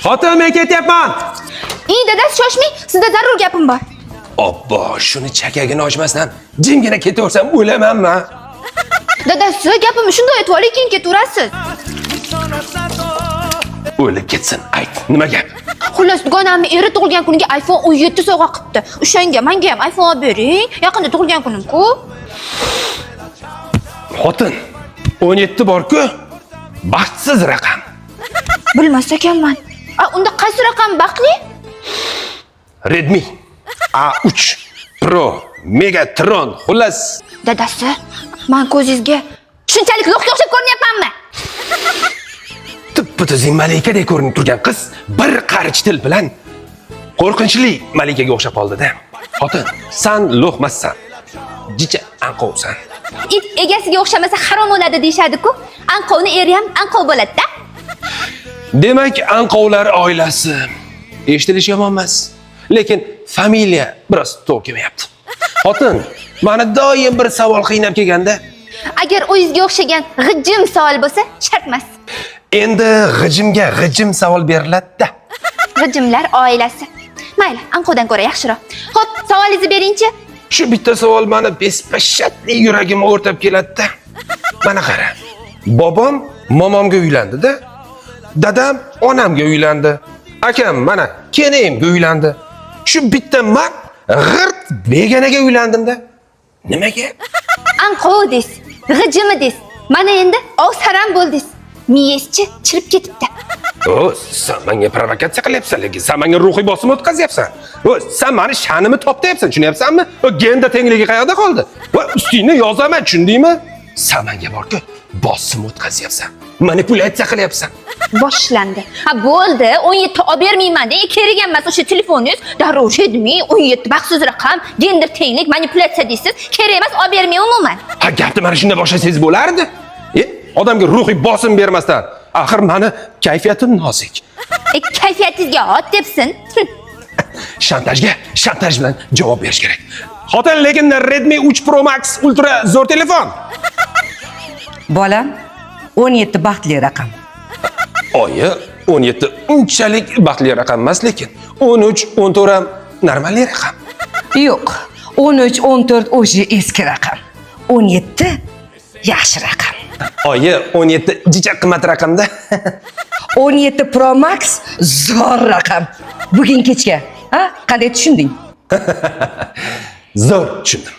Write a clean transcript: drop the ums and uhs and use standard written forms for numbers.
Xotin, men ketyapman. Dadasi shoshmang, sizda zarur gapim bor. Obbo, shuni chakagini ochmasdan jimgina ketaversam o'lamanmi? Dadasi, gapimni shunday aytib oling, keyin ketaverasiz. O'lib ketsin, ayt, nima gap? Xullas, dugonamning eri tug'ilgan kuniga iPhone 17 sovg'a qilibdi. O'shanga menga ham iPhone olib bering. Yaqinda tug'ilgan kunim-ku. Xotin, 17 bor-ku, baxtsiz raqam. Bilmas ekanman. Unda qaysi raqam baxtli? Redmi A3 Pro Megatron, xullas. Dadasi, men ko'zingizga shunchalik lo'qqa o'xshab ko'rinyapmanmi? Tip-tizim malikadek ko'rinib turgan qiz bir qarich til bilan qo'rqinchli malikaga o'xshab qoldi-da. Xotin, sen lo'qmassan. Jicha anqovsan. It egasiga o'xshamasa harom bo'ladi deyshadi-ku. Anqovni eri ham anqov bo'ladi-da. Demak, anqovlar oilasi. Eshitilishi yomon emas, lekin familiya biroz to'g'ri kelmayapti. Xotin, meni doim bir savol qiynab kelganda, Agar o'zingizga o'xshagan g'ijim savol bo'lsa, shart emas. endi g'ijimga g'ijim savol beriladi-da. G'ijimlar oilasi. Mayli, anqovdan ko'ra yaxshiroq. Xo'p, savolingizni beringchi. Shu bitta savol meni bespashatli yuragimni o'rtab keladi-da. Mana qara. Bobom momomga uylandi-da. Dadam onamga uylandi. Akam mana kenayimga uylandi. Shu bitta men g'irt beganaga uylandim-da. Nimaga? Anqov des, g'ijimi des. Mana endi ovsaram bo'ldingiz. Miyangizchi chirib ketibdi. O, sen menga provokatsiya qilyapsan, lekin sen menga ruhiy bosim o'tkazyapsan. O, sen meni sha'nimni toptayapsan, tushunyapsanmi? O, genda tengligi qayerda qoldi? Va ustingni yozaman, tushundingmi? Sen menga borku bosim o'tkazyapsan. Manipulyatsiya qilyapsan. Boshlandi. Ha, bo'ldi, 17 olib bermayman-da. Kerak emas o'sha telefoningiz. Darrov Redmi 17 baxtsiz raqam, gender tenglik, manipulyatsiya deysiz. Kerak emas, olib bermayman umuman. Ha, gapni mana shunday boshlasangiz bo'lardi. Odamga ruhiy bosim bermasdan, axir meni kayfiyatim nozik. Kayfiyatingizga ot debsin. Shantaj bilan javob berish kerak. Xotin, lekin Redmi 3 Pro Max Ultra zo'r telefon. Bolam 17 baxtli raqam. Oyi, 17 unchalik baxtli raqam emas, lekin 13, 14 ham normalniy raqam. Yo'q, 13, 14 o'sha eski raqam. 17 yaxshi raqam. Oyi, 17 jicha qimmat raqamda. 17 Pro Max zo'r raqam. Bugun kechga, ha? Qanday tushunding? Zo'r tushundim.